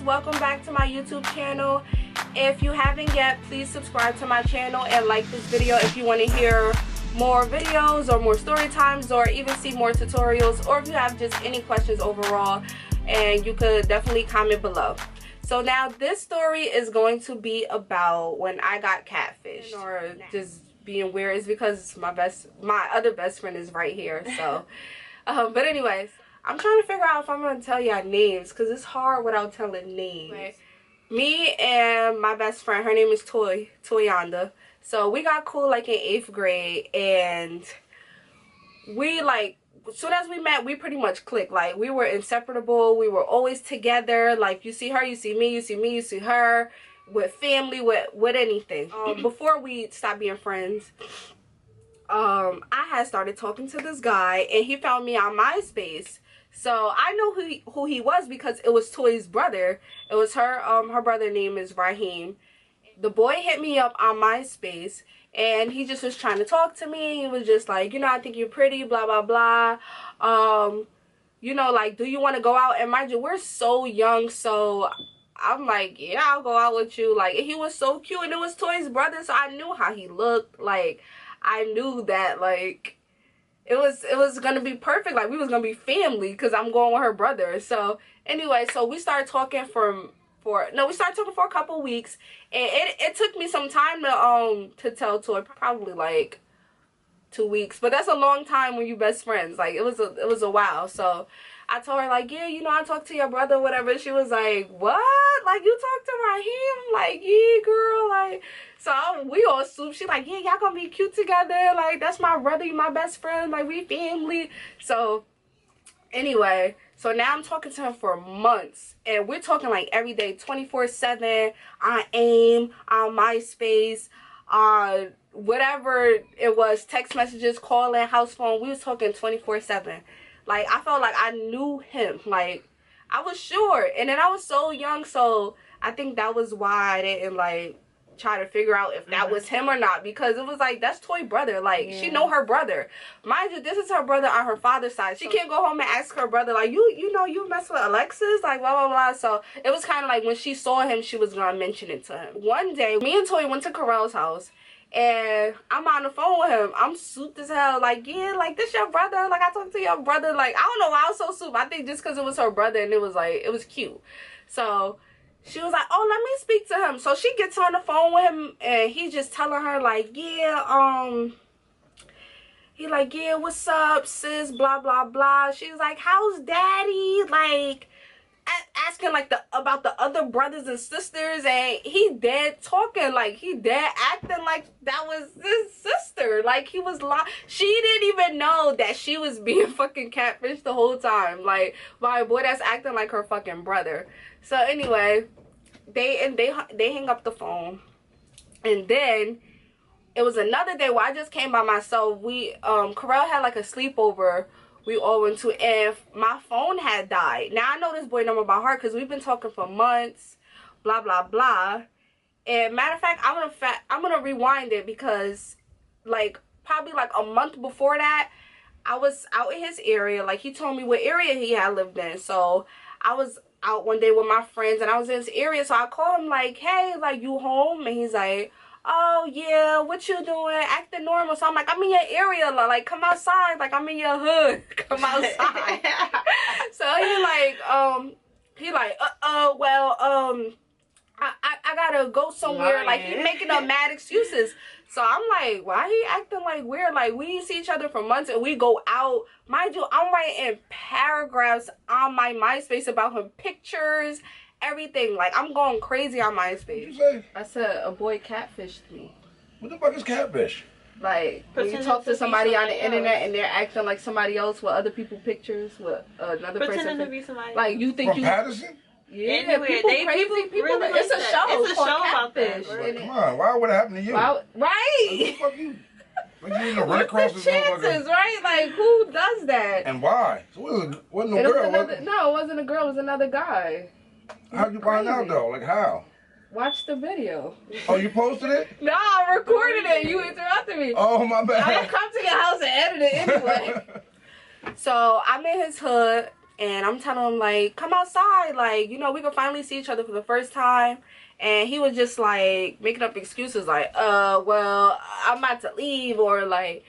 welcome back to my YouTube channel. If you haven't yet, please subscribe to my channel and like this video if you want to hear more videos or more story times or even see more tutorials, or if you have just any questions overall, and you could definitely comment below. So now this story is going to be about when I got catfished, or just being weird. It's because my other best friend is right here. So but anyways, I'm trying to figure out if I'm going to tell y'all names, because it's hard without telling names. Right. Me and my best friend, her name is Toyanda. So we got cool like in 8th grade, and we like, as soon as we met, we pretty much clicked. Like, we were inseparable. We were always together. Like, you see her, you see me, you see me, you see her. With family, with anything. Before we stopped being friends, I had started talking to this guy, and he found me on MySpace. So I know who he was because it was Toy's brother. It was her brother name is Raheem. The boy hit me up on MySpace, and he just was trying to talk to me. He was just like, you know, I think you're pretty, blah blah blah. You know, like, do you want to go out? And mind you, we're so young, so I'm like, yeah, I'll go out with you. Like, he was so cute, and it was Toy's brother, so I knew how he looked. Like, I knew that, like, it was gonna be perfect. Like, we was gonna be family because I'm going with her brother. So anyway, so we started talking we started talking for a couple weeks, and it took me some time to tell Toy, probably like 2 weeks, but that's a long time when you best friends. Like, it was a while. So I told her, like, yeah, you know, I talked to your brother, whatever. She was like, what? Like, you talked to Raheem? Like, yeah, girl. Like, so we all swooped. She like, yeah, y'all gonna be cute together. Like, that's my brother, you my best friend. Like, we family. So anyway, so now I'm talking to him for months, and we're talking like every day, 24/7, on AIM, on MySpace, on whatever it was, text messages, calling, house phone. We was talking 24/7. Like, I felt like I knew him. Like, I was sure. And then I was so young, so I think that was why I didn't, like, try to figure out if that was him or not. Because it was like, that's Toy's brother. Like, she know her brother. Mind you, this is her brother on her father's side. She can't go home and ask her brother, like, you know, you mess with Alexis? Like, blah, blah, blah. So it was kind of like when she saw him, she was going to mention it to him. One day, me and Toy went to Carell's house. And I'm on the phone with him. I'm souped as hell. Like, yeah, like, this your brother. Like, I talked to your brother. Like, I don't know why I was so souped. I think just because it was her brother, and it was like, it was cute. So she was like, oh, let me speak to him. So she gets on the phone with him, and he's just telling her, like, yeah, he like, yeah, what's up, sis, blah, blah, blah. She's like, how's daddy? Like, asking like about the other brothers and sisters, and he dead talking, like, he dead acting like that was his sister. Like, he was she didn't even know that she was being fucking catfished the whole time, like, by a boy that's acting like her fucking brother. So anyway, they hang up the phone, and then it was another day where I just came by myself. We Carell had like a sleepover we all went to, and my phone had died. Now, I know this boy number by heart because we've been talking for months, blah, blah, blah. And matter of fact, I'm gonna rewind it because, like, probably like a month before that, I was out in his area. Like, he told me what area he had lived in. So I was out one day with my friends, and I was in his area. So I called him like, hey, like, you home? And he's like, oh yeah, what you doing? Acting normal. So I'm like, I'm in your area, like, come outside, like, I'm in your hood, come outside. So he like, well, I gotta go somewhere. Like, he making up mad excuses. So I'm like, why he acting like weird? Like, we didn't see each other for months, and we go out. Mind you, I'm writing paragraphs on my MySpace about him, pictures, everything. Like, I'm going crazy on MySpace. What you say? I said a boy catfished me. What the fuck is catfish? Like, when you talk to somebody on the internet and they're acting like somebody else with other people's pictures, with another person. Pretending to be somebody. Like, you think From Patterson? Yeah, anywhere. people crazy. People really it's a show. It's a show about Catfish. that. Come on, why would it happen to you? Right. What the fuck you? Like, you need to run across What's this the motherfucker. chances, right? Like, who does that? And why? So it wasn't a girl, was it? No, it wasn't a girl. It was another guy. How'd you find out, though? Like, how? Watch the video. Oh, you posted it? No, I recorded it. You interrupted me. Oh, my bad. I'm gonna come to your house and edit it anyway. So I'm in his hood And I'm telling him, like, come outside. Like, you know, we could finally see each other for the first time. And he was just, like, making up excuses. Like, well, I'm about to leave. Or, like,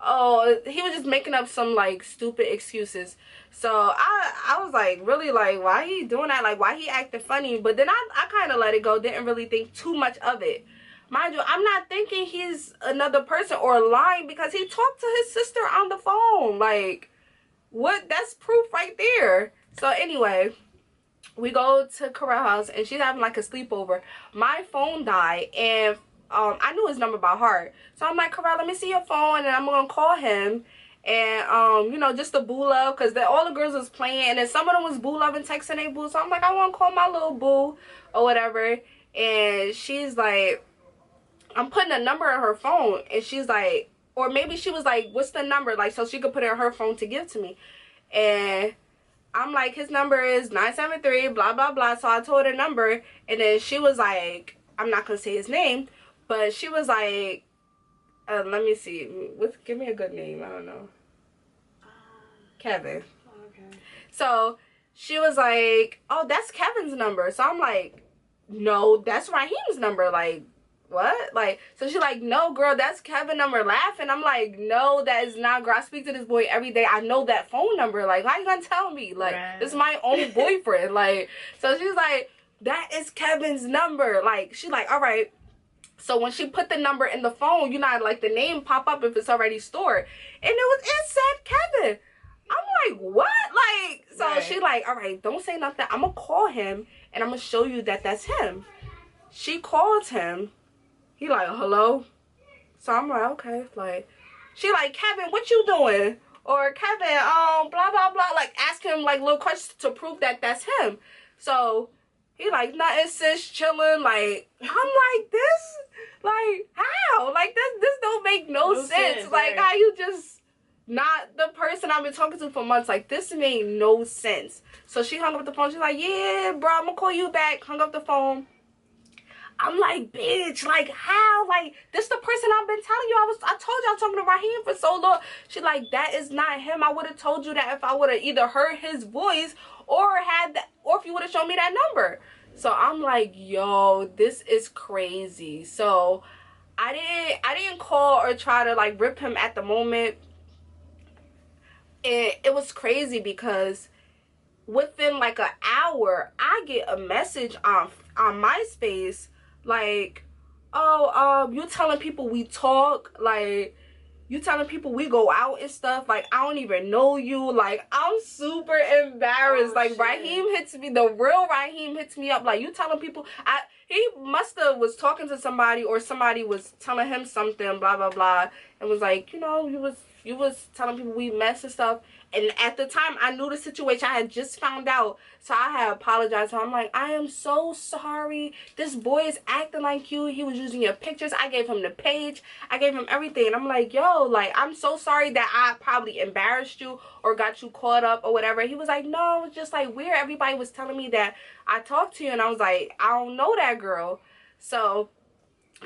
oh, he was just making up some, like, stupid excuses. So, I was, like, really, like, why he doing that? Like, why he acting funny? But then I kind of let it go. Didn't really think too much of it. Mind you, I'm not thinking he's another person or lying because he talked to his sister on the phone. Like, what? That's proof right there. So anyway, we go to Corral house and she's having like a sleepover. My phone died and I knew his number by heart. So I'm like, Corral, let me see your phone and I'm gonna call him. And you know, just the boo love, because all the girls was playing and then some of them was boo love and texting they boo. So I'm like, I want to call my little boo or whatever. And she's like, I'm putting a number in her phone, and she's like, or maybe she was like, what's the number? Like, so she could put it in her phone to give to me. And I'm like, his number is 973, blah, blah, blah. So I told her number, and then she was like, I'm not going to say his name, but she was like, let me see. Give me a good name. I don't know. Kevin. Okay. So she was like, oh, that's Kevin's number. So I'm like, no, that's Raheem's number. Like, what? Like, so she's like, no, girl, that's Kevin's number. Laughing. I'm like, no, that is not, girl. I speak to this boy every day. I know that phone number. Like, how you gonna tell me? Like, right. It's my own boyfriend. Like, so she's like, that is Kevin's number. Like, she's like, all right. So when she put the number in the phone, you know, like the name pop up if it's already stored. And it said Kevin. I'm like, what? Like, so right. She like, all right, don't say nothing. I'm gonna call him and I'm gonna show you that that's him. She calls him. He like, hello? So I'm like, okay. Like, she like, Kevin, what you doing? Or Kevin, blah, blah, blah. Like, ask him, like, little questions to prove that that's him. So, he like, nothing, sis, chilling. Like, I'm like, this? Like, how? Like, this don't make no sense. Like, right. How you just not the person I've been talking to for months? Like, this made no sense. So, she hung up the phone. She's like, yeah, bro, I'm gonna call you back. Hung up the phone. I'm like, bitch, like, how? Like, this the person I've been telling you. I told you I was talking to Raheem for so long. She like, that is not him. I would have told you that if I would have either heard his voice or or if you would have shown me that number. So I'm like, yo, this is crazy. So I didn't call or try to like rip him at the moment. It was crazy because within like an hour, I get a message on MySpace. Like, oh, you telling people we talk, like, you telling people we go out and stuff, like, I don't even know you, like, I'm super embarrassed. Oh, like, shit. Raheem hits me, the real Raheem hits me up, like, you telling people, he must have was talking to somebody, or somebody was telling him something, blah, blah, blah, and was like, you know, you was telling people we mess and stuff. And at the time, I knew the situation. I had just found out. So I had apologized. So I'm like, I am so sorry. This boy is acting like you. He was using your pictures. I gave him the page. I gave him everything. And I'm like, yo, like, I'm so sorry that I probably embarrassed you or got you caught up or whatever. He was like, no, it's just like weird. Everybody was telling me that I talked to you. And I was like, I don't know that girl. So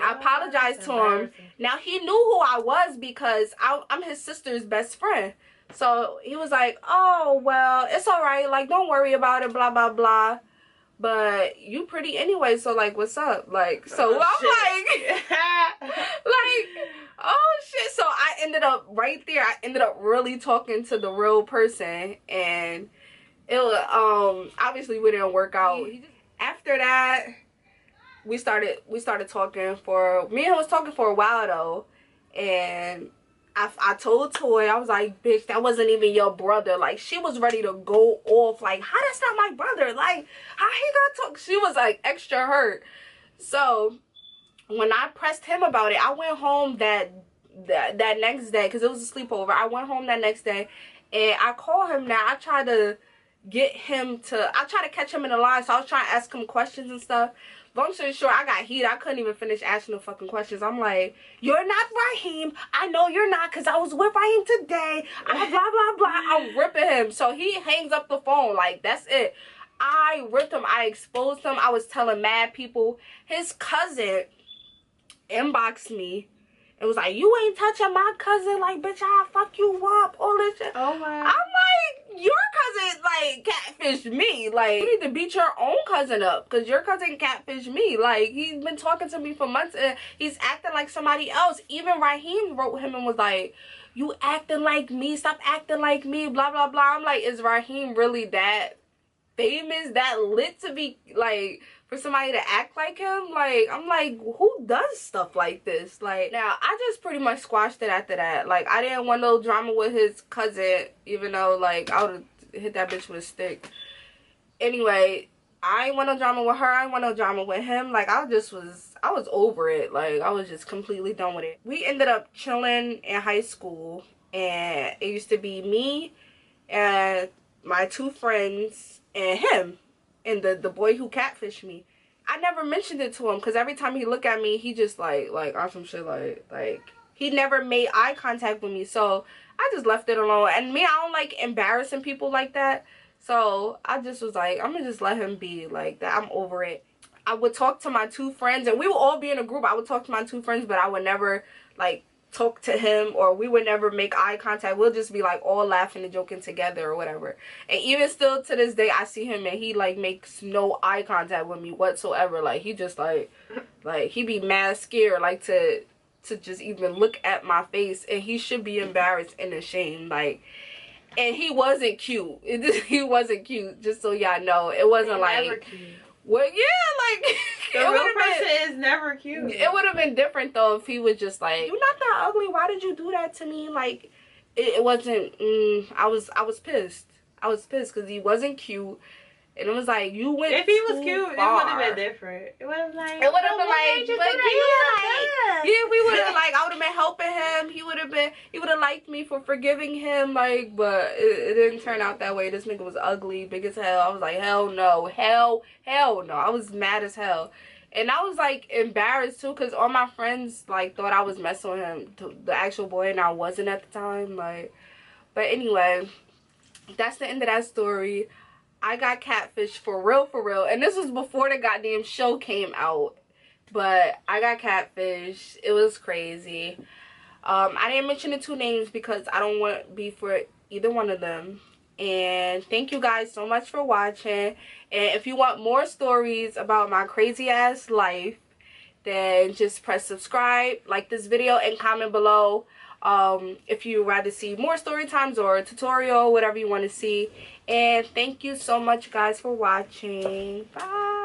I apologized to him. Now, he knew who I was because I'm his sister's best friend. So he was like, oh, well, it's all right. Like, don't worry about it, blah, blah, blah. But you pretty anyway, so, like, what's up? Like, so I'm like, like, oh, shit. So I ended up right there. I ended up really talking to the real person. And it was, obviously, we didn't work out. After that, we started talking for, me and him was talking for a while, though. And I told Toy, I was like, bitch, that wasn't even your brother. Like, she was ready to go off. Like, how that's not my brother? Like, how he gonna talk? She was, like, extra hurt. So, when I pressed him about it, I went home that next day, because it was a sleepover. I went home that next day, and I called him now. I tried to catch him in the line, so I was trying to ask him questions and stuff. Long story short, I got heat. I couldn't even finish asking the fucking questions. I'm like, you're not Raheem. I know you're not because I was with Raheem today. Blah, blah, blah. I'm ripping him. So he hangs up the phone. Like, that's it. I ripped him. I exposed him. I was telling mad people. His cousin inboxed me. It was like, you ain't touching my cousin. Like, bitch, I'll fuck you up. All this shit. Oh, my. I'm like, your cousin. like catfish me. Like, you need to beat your own cousin up because your cousin catfished me. Like, he's been talking to me for months and he's acting like somebody else. Even Raheem wrote him and was like, you acting like me, stop acting like me, blah blah blah. I'm like, is Raheem really that famous, that lit to be like for somebody to act like him? Like, I'm like, who does stuff like this? Like, now I just pretty much squashed it after that. Like, I didn't want no drama with his cousin, even though like I would have hit that bitch with a stick. Anyway, I ain't want no drama with her, I ain't want no drama with him. Like, I was over it. Like, I was just completely done with it. We ended up chilling in high school, and it used to be me and my two friends and him and the boy who catfished me. I never mentioned it to him because every time he look at me, he just like on some shit like he never made eye contact with me. So I just left it alone. And me, I don't like embarrassing people like that. So I just was like, I'm gonna just let him be like that. I'm over it. I would talk to my two friends, and we would all be in a group. I would talk to my two friends, but I would never like talk to him, or we would never make eye contact. We'll just be like all laughing and joking together or whatever. And even still to this day, I see him and he like makes no eye contact with me whatsoever. Like, he just like he be mad scared like to just even look at my face, and he should be embarrassed and ashamed. Like, and he wasn't cute. He wasn't cute, just so y'all know. It wasn't like cute. Well, yeah, like the real person is never cute. It would have been different though if he was just like, you're not that ugly, why did you do that to me? Like, it wasn't. I was pissed. I was pissed because he wasn't cute. And it was like, you went if he was cute, far. it would have been different. It would have like, it would have been like, we would have like, I would have been helping him. He would have liked me for forgiving him. Like, but it didn't turn out that way. This nigga was ugly, big as hell. I was like, hell no, hell no. I was mad as hell. And I was like embarrassed too, because all my friends like thought I was messing with him, the actual boy, and I wasn't at the time. Like, but anyway, that's the end of that story. I got catfished for real, and this was before the goddamn show came out, but I got catfished. It was crazy. I didn't mention the two names because I don't want beef for either one of them. And thank you guys so much for watching. And if you want more stories about my crazy ass life, then just press subscribe, like this video, and comment below if you rather see more story times or a tutorial, whatever you want to see. And thank you so much guys for watching. Bye.